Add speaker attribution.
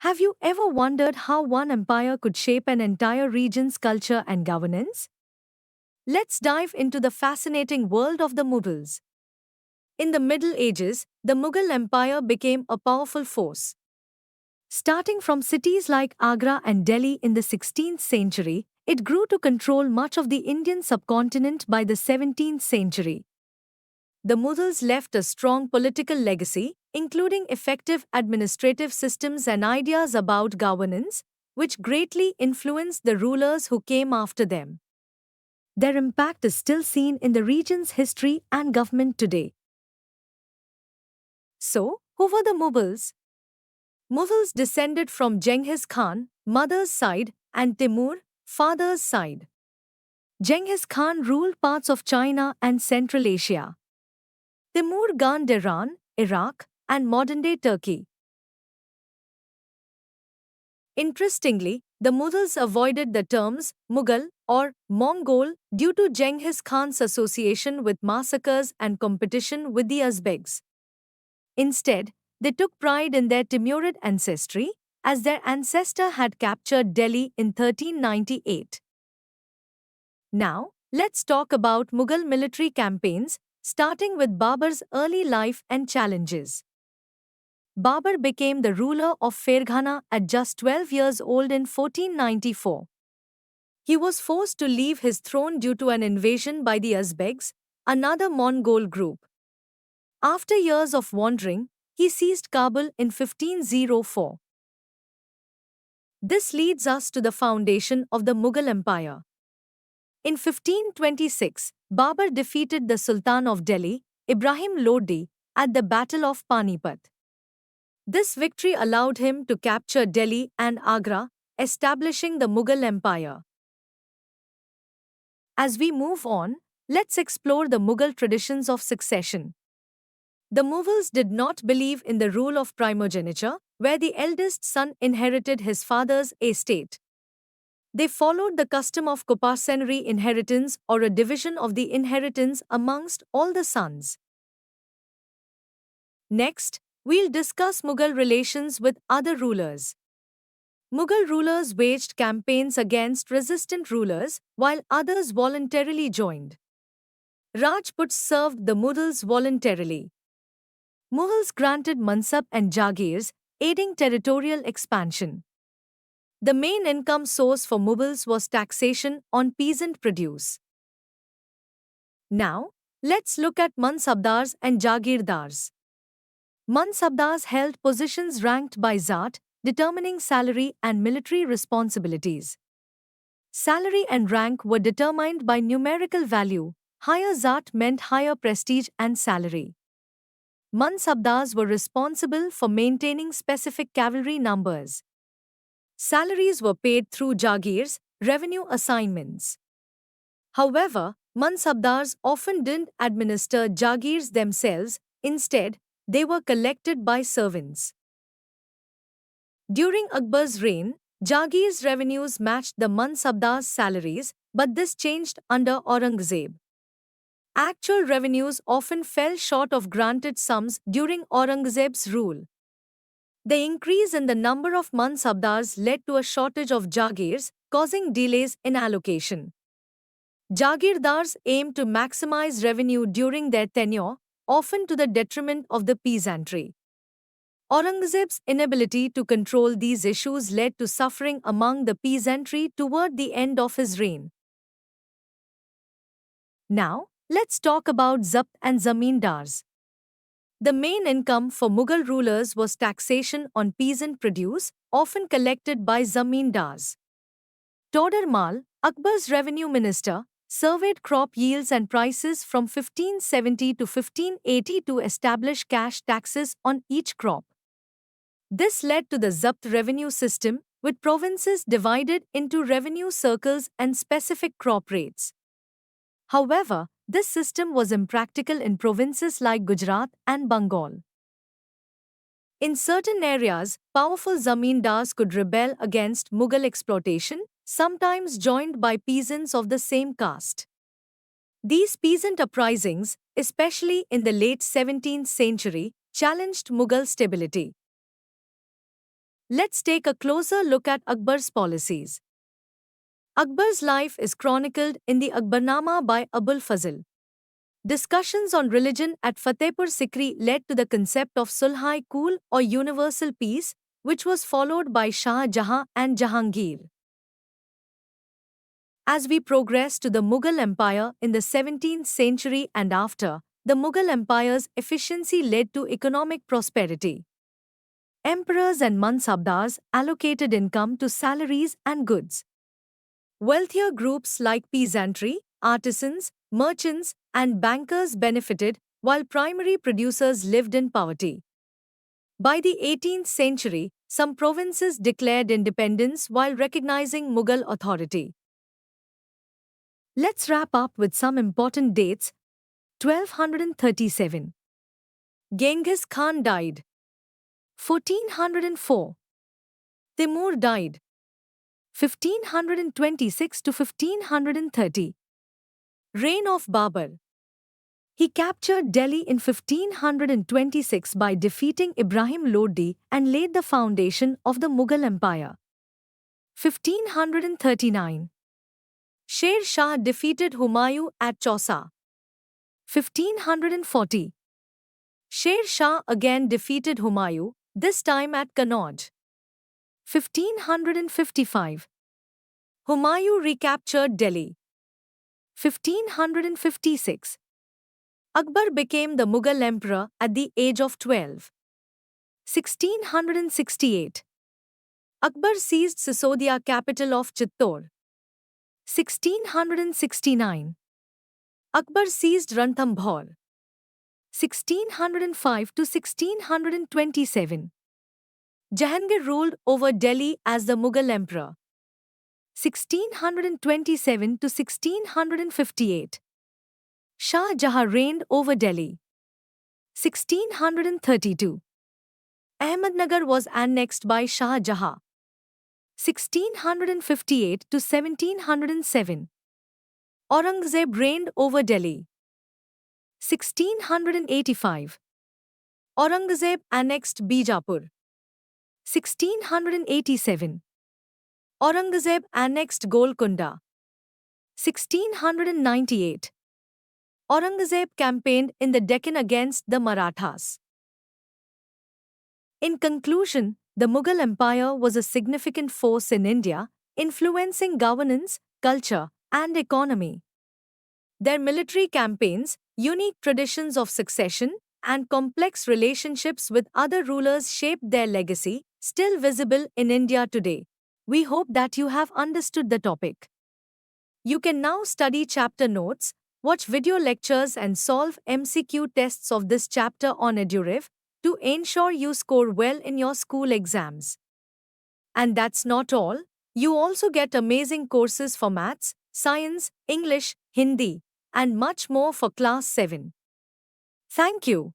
Speaker 1: Have you ever wondered how one empire could shape an entire region's culture and governance? Let's dive into the fascinating world of the Mughals. In the Middle Ages, the Mughal Empire became a powerful force. Starting from cities like Agra and Delhi in the 16th century, it grew to control much of the Indian subcontinent by the 17th century. The Mughals left a strong political legacy, including effective administrative systems and ideas about governance, which greatly influenced the rulers who came after them. Their impact is still seen in the region's history and government today. So, who were the Mughals? Mughals descended from Genghis Khan, mother's side, and Timur, father's side. Genghis Khan ruled parts of China and Central Asia. Timur governed Iran, Iraq, and modern-day Turkey. Interestingly, the Mughals avoided the terms Mughal or Mongol due to Genghis Khan's association with massacres and competition with the Uzbeks. Instead, they took pride in their Timurid ancestry, as their ancestor had captured Delhi in 1398. Now, let's talk about Mughal military campaigns, starting with Babur's early life and challenges. Babur became the ruler of Ferghana at just 12 years old in 1494. He was forced to leave his throne due to an invasion by the Uzbeks, another Mongol group. After years of wandering, he seized Kabul in 1504. This leads us to the foundation of the Mughal Empire. In 1526, Babur defeated the Sultan of Delhi, Ibrahim Lodi, at the Battle of Panipat. This victory allowed him to capture Delhi and Agra, establishing the Mughal Empire. As we move on, let's explore the Mughal traditions of succession. The Mughals did not believe in the rule of primogeniture, where the eldest son inherited his father's estate. They followed the custom of coparcenary inheritance or a division of the inheritance amongst all the sons. Next, we'll discuss Mughal relations with other rulers. Mughal rulers waged campaigns against resistant rulers, while others voluntarily joined. Rajputs served the Mughals voluntarily. Mughals granted mansab and jagirs, aiding territorial expansion. The main income source for Mughals was taxation on peasant produce. Now, let's look at mansabdars and jagirdars. Mansabdars held positions ranked by Zat, determining salary and military responsibilities. Salary and rank were determined by numerical value. Higher Zat meant higher prestige and salary. Mansabdars were responsible for maintaining specific cavalry numbers. Salaries were paid through jagirs, revenue assignments. However, mansabdars often didn't administer jagirs themselves, instead, they were collected by servants. During Akbar's reign, jagirs' revenues matched the mansabdars' salaries, but this changed under Aurangzeb. Actual revenues often fell short of granted sums during Aurangzeb's rule. The increase in the number of mansabdars led to a shortage of jagirs, causing delays in allocation. Jagirdars aimed to maximize revenue during their tenure, often to the detriment of the peasantry. Aurangzeb's inability to control these issues led to suffering among the peasantry toward the end of his reign. Now, let's talk about Zabt and Zamindars. The main income for Mughal rulers was taxation on peasant produce, often collected by Zamindars. Todar Mal, Akbar's revenue minister, surveyed crop yields and prices from 1570 to 1580 to establish cash taxes on each crop. This led to the Zabt revenue system, with provinces divided into revenue circles and specific crop rates. However, this system was impractical in provinces like Gujarat and Bengal. In certain areas, powerful zamindars could rebel against Mughal exploitation, sometimes joined by peasants of the same caste. These peasant uprisings, especially in the late 17th century, challenged Mughal stability. Let's take a closer look at Akbar's policies. Akbar's life is chronicled in the Akbarnama by Abul Fazl. Discussions on religion at Fatehpur Sikri led to the concept of Sulh-i-Kul or universal peace, which was followed by Shah Jahan and Jahangir. As we progress to the Mughal Empire in the 17th century and after, the Mughal Empire's efficiency led to economic prosperity. Emperors and mansabdars allocated income to salaries and goods. Wealthier groups like peasantry, artisans, merchants, and bankers benefited, while primary producers lived in poverty. By the 18th century, some provinces declared independence while recognizing Mughal authority. Let's wrap up with some important dates. 1237. Genghis Khan died. 1404. Timur died. 1526 to 1530. Reign of Babur. He captured Delhi in 1526 by defeating Ibrahim Lodi and laid the foundation of the Mughal Empire. 1539. Sher Shah defeated Humayun at Chausa. 1540. Sher Shah again defeated Humayun, this time at Kannauj. 1555. Humayun recaptured Delhi. 1556. Akbar became the Mughal emperor at the age of 12. 1668. Akbar seized Sisodiya, capital of Chittor. 1669. Akbar seized Ranthambore. 1605 to 1627. Jahangir ruled over Delhi as the Mughal emperor. 1627 to 1658. Shah Jahan reigned over Delhi. 1632. Ahmednagar was annexed by Shah Jahan. 1658 to 1707. Aurangzeb reigned over Delhi. 1685. Aurangzeb annexed Bijapur. 1687. Aurangzeb annexed Golconda. 1698. Aurangzeb campaigned in the Deccan against the Marathas. In conclusion, the Mughal Empire was a significant force in India, influencing governance, culture, and economy. Their military campaigns, unique traditions of succession, and complex relationships with other rulers shaped their legacy, still visible in India today. We hope that you have understood the topic. You can now study chapter notes, watch video lectures, and solve MCQ tests of this chapter on EduRev to ensure you score well in your school exams. And that's not all, you also get amazing courses for maths, science, English, Hindi, and much more for class 7. Thank you.